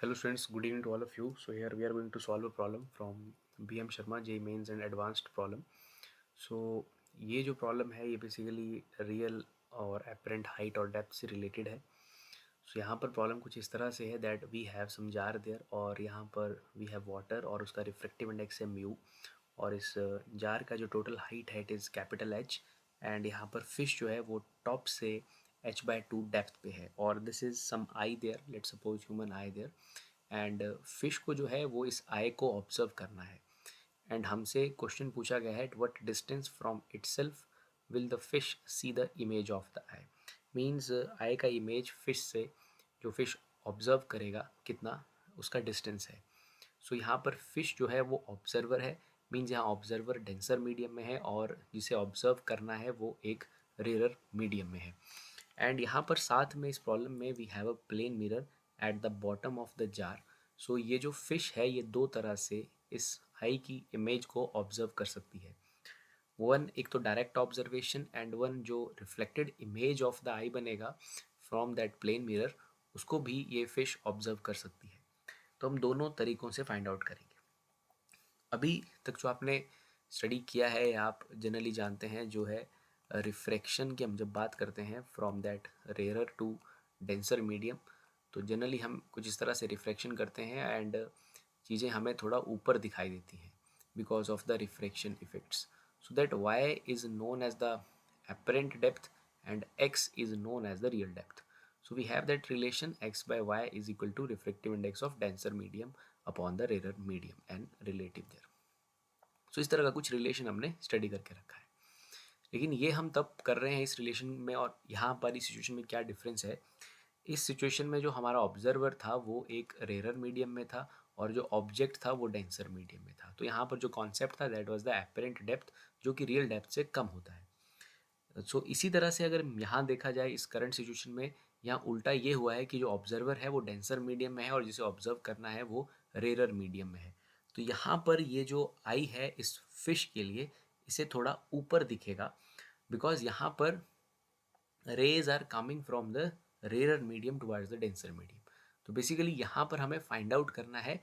Hello students, good evening to all of you. So here we are going to solve a problem from BM Sharma J Mains and Advanced Problem. So ये जो problem है ये basically real और apparent height और depth से related है. सो यहाँ पर प्रॉब्लम कुछ इस तरह से है that we have some jar there और यहाँ पर वी हैव वाटर और उसका रिफ्रेक्टिव इंडेक्स है म्यू और इस जार का जो टोटल हाइट है it is capital H and यहाँ पर फिश जो है वो टॉप से h/2 डेप्थ पे है और this is some eye there, let's suppose human eye there and fish को जो है वो इस आई को ऑब्जर्व करना है एंड हमसे क्वेश्चन पूछा गया है at what distance from itself will the fish see the image of the I. Means I का इमेज फिश से जो फिश ऑब्जर्व करेगा कितना उसका डिस्टेंस है. सो यहाँ पर फिश जो है वो ऑब्जर्वर है. मीन्स यहाँ ऑब्जर्वर डेंसर मीडियम में है और जिसे ऑब्जर्व करना है वो एक रेयर मीडियम में है. एंड यहाँ पर साथ में इस प्रॉब्लम में we have a plane mirror at the bottom of the jar. So ये जो फिश है ये दो तरह से इस आई की इमेज को ऑब्जर्व कर सकती है. वन एक तो डायरेक्ट ऑब्जर्वेशन एंड वन जो रिफ्लेक्टेड इमेज ऑफ द आई बनेगा फ्रॉम दैट प्लेन मिरर उसको भी ये फिश ऑब्जर्व कर सकती है. तो हम दोनों तरीक़ों से फाइंड आउट करेंगे. अभी तक जो आपने स्टडी किया है या आप जनरली जानते हैं जो है रिफ्रैक्शन की हम जब बात करते हैं from that rarer to denser medium तो जनरली हम कुछ इस तरह से रिफ्रैक्शन करते हैं एंड चीज़ें हमें थोड़ा ऊपर दिखाई देती हैं because of the refraction effects. So that y is known as the apparent depth and x is known as the real depth. So we have that relation x by y is equal to refractive index of denser medium upon the rarer medium and relative there. So इस तरह का कुछ relation हमने study करके रखा है. लेकिन ये हम तब कर रहे हैं इस रिलेशन में और यहाँ पर इस सिचुएशन में क्या डिफरेंस है. इस सिचुएशन में जो हमारा ऑब्जर्वर था वो एक रेयर मीडियम में था और जो ऑब्जेक्ट था वो डेंसर मीडियम में था. तो यहाँ पर जो कॉन्सेप्ट था that was the apparent depth जो कि रियल डेप्थ से कम होता है. सो इसी तरह से अगर यहाँ देखा जाए इस करंट सिचुएशन में यहाँ उल्टा ये हुआ है कि जो ऑब्जर्वर है वो डेंसर मीडियम में है और जिसे ऑब्जर्व करना है वो रेयर मीडियम में है. तो यहाँ पर ये जो आई है इस फिश के लिए इसे थोड़ा ऊपर दिखेगा बिकॉज यहाँ पर rays are coming from the rare medium towards the denser medium. तो बेसिकली यहाँ पर हमें फाइंड आउट करना है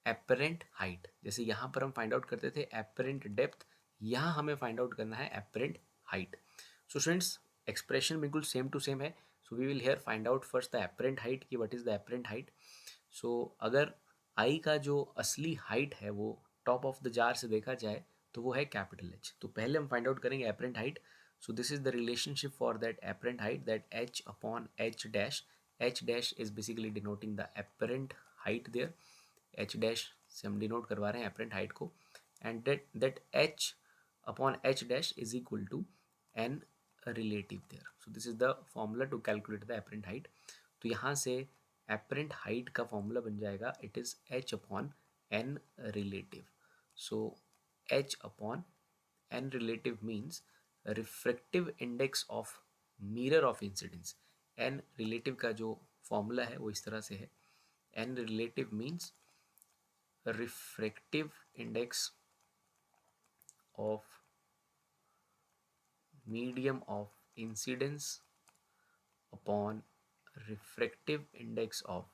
एपरेंट हाइट. जैसे यहाँ पर हम फाइंड आउट करते थे एपरेंट डेप्थ, यहाँ हमें फाइंड आउट करना है apparent height. So students expression बिल्कुल सेम टू सेम है. So we will here find out first the apparent height कि what is the apparent height. So अगर आई का जो असली हाइट है वो टॉप ऑफ द जार से देखा जाए तो वो है कैपिटल एच. तो पहले हम फाइंड आउट करेंगे apparent height. So this is the relationship for that apparent height that h upon h dash. H dash is basically denoting the apparent height there. H dash से हम denote करवा रहे हैं apparent height को and that h upon h dash is equal to n relative there. So this is the formula to calculate the apparent height. तो यहाँ से apparent height का फॉर्मूला बन जाएगा it is h upon n relative. So h upon n relative means refractive index of mirror of incidence. N relative का जो formula है वो इस तरह से है. N relative means refractive index of medium of incidence upon refractive index of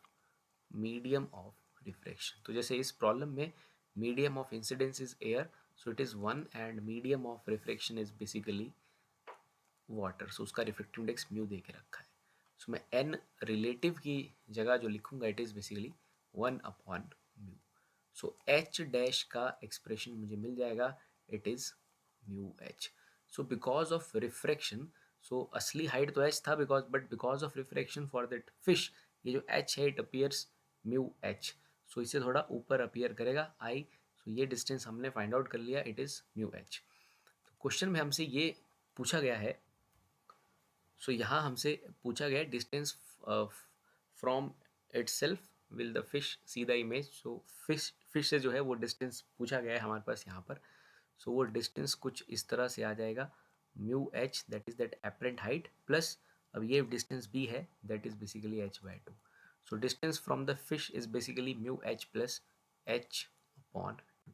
medium of refraction. तो जैसे इस प्रॉब्लम में medium of incidence is air, so it is 1 and medium of refraction is basically water. So उसका refractive index mu दे के रखा है. So मैं n relative की जगह जो लिखूंगा it is basically 1 upon mu. So H dash का एक्सप्रेशन मुझे मिल जाएगा it is mu H. So because of refraction, so असली हाइट तो एच था because of refraction for that fish ये जो एच है it appears mu H. So इससे थोड़ा ऊपर अपियर करेगा आई. सो ये डिस्टेंस हमने फाइंड आउट कर लिया इट इज़ म्यू एच. तो क्वेश्चन में हमसे ये पूछा गया है. सो यहाँ हमसे पूछा गया distance from it self will the fish see the image. So fish से जो है वो डिस्टेंस पूछा गया है हमारे पास यहाँ पर. सो वो डिस्टेंस कुछ इस तरह से आ जाएगा mu H that is that apparent height plus अब ये डिस्टेंस बी है that is basically H by two. So distance from the fish is basically mu H plus H upon two.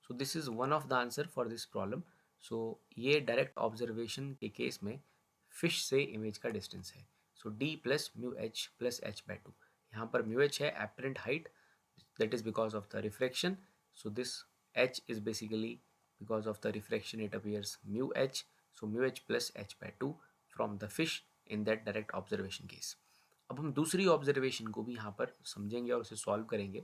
So this is one of the answer for this problem. So ये direct observation के case में fish से image का distance है. So D plus mu H plus H by two. यहाँ पर mu H है apparent height, that is because of the refraction. So this h is basically because of the refraction, it appears mu h. So mu h plus h by 2 from the fish in that direct observation case. अब हम दूसरी observation को भी यहाँ पर समझेंगे और उसे सॉल्व करेंगे.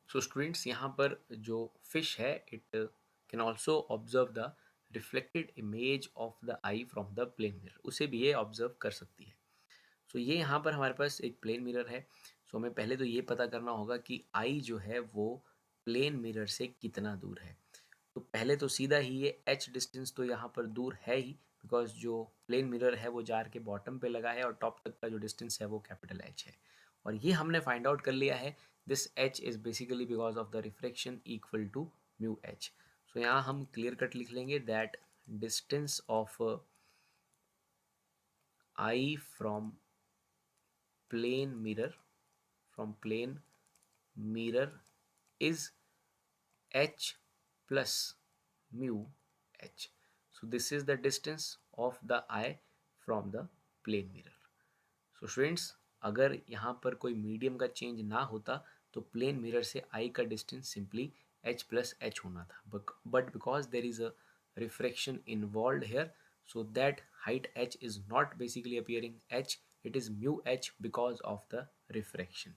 सो स्टूडेंट्स, यहाँ पर जो फिश है it can also observe the reflected image of the eye from the plane mirror. उसे भी ये ऑब्जर्व कर सकती है. सो ये यहाँ पर हमारे पास एक प्लेन मिरर है. सो हमें पहले तो ये पता करना होगा कि आई जो है वो प्लेन मिरर से कितना दूर है. तो पहले तो सीधा ही ये एच डिस्टेंस तो यहाँ पर दूर है ही, बिकॉज जो प्लेन मिरर है वो जार के बॉटम पे लगा है और टॉप तक का जो डिस्टेंस है वो कैपिटल एच है. और ये हमने फाइंड आउट कर लिया है. This H is basically because of the reflection equal to mu H. So यहाँ हम क्लियर कट लिख लेंगे that distance of I plane mirror from plane mirror is h plus mu h. So this is the distance of the eye from the plane mirror. So students, अगर यहाँ पर कोई medium का change ना होता तो प्लेन मिरर से eye का distance simply h plus h होना था. But because there is a refraction involve here, so that height h is not basically appearing h, it is mu h because of the refraction.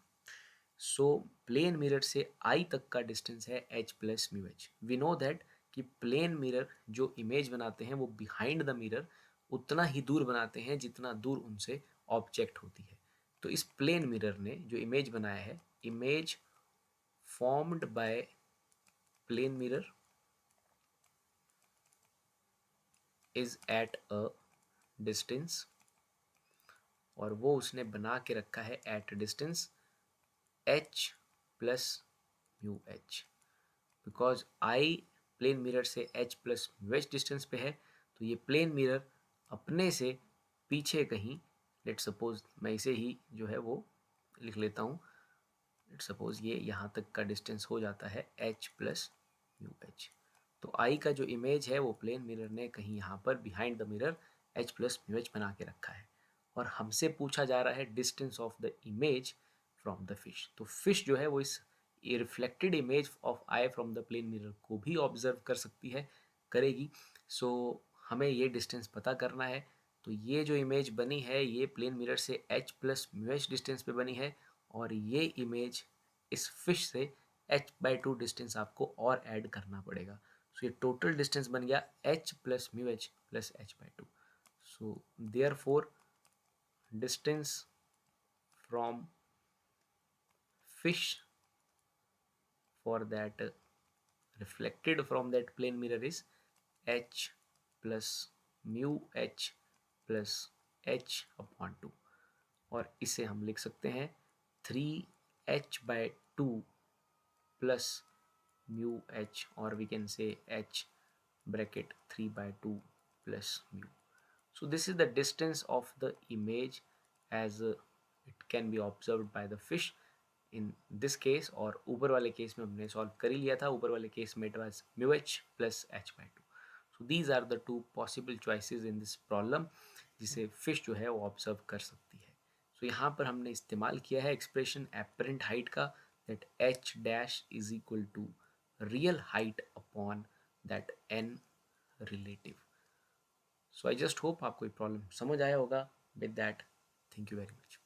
So plane mirror से I तक का distance है h plus mu h. We know that कि plane mirror जो image बनाते हैं वो behind the mirror उतना ही दूर बनाते हैं जितना दूर उनसे ऑब्जेक्ट होती है. तो इस प्लेन मिरर ने जो इमेज बनाया है, image formed by plane mirror is at a distance, और वो उसने बना के रखा है at distance h plus mu h. Because eye plane mirror से h plus mu h distance पे है, तो ये प्लेन मिरर अपने से पीछे कहीं, लेट सपोज मैं इसे ही जो है वो लिख लेता हूँ. लेट सपोज ये यहाँ तक का डिस्टेंस हो जाता है h प्लस म्यू एच. तो आई का जो इमेज है वो प्लेन मिरर ने कहीं यहाँ पर behind the mirror h plus mu H बना के रखा है. और हमसे पूछा जा रहा है distance of the image from the fish. तो फिश जो है वो इस reflected image of eye from the plane mirror को भी ऑब्जर्व कर सकती है, करेगी. सो हमें ये डिस्टेंस पता करना है. तो ये जो इमेज बनी है ये प्लेन मिरर से h plus mu h distance पे बनी है, और ये इमेज इस फिश से h बाई 2 डिस्टेंस आपको और ऐड करना पड़ेगा. सो ये टोटल डिस्टेंस बन गया h plus mu H plus h by 2. So therefore distance from fish for that reflected from that plane mirror is h plus mu h plus h upon 2. और इसे हम लिख सकते हैं 3h by 2 plus mu h, or we can say h bracket 3 by 2 plus mu. So this is the distance of the image as it can be observed by the fish in this case. और ऊपर वाले case में हमने solve कर ही लिया था. ऊपर वाले केस में it was mu h plus h by 2. So these are the two possible choices in this problem जिसे फिश जो है वो ऑब्जर्व कर सकती है. So यहाँ पर हमने इस्तेमाल किया है एक्सप्रेशन एपरेंट हाइट का, that h dash is equal to real height upon that n relative. So I just hope आपको ये प्रॉब्लम समझ आया होगा. With that, thank you very much.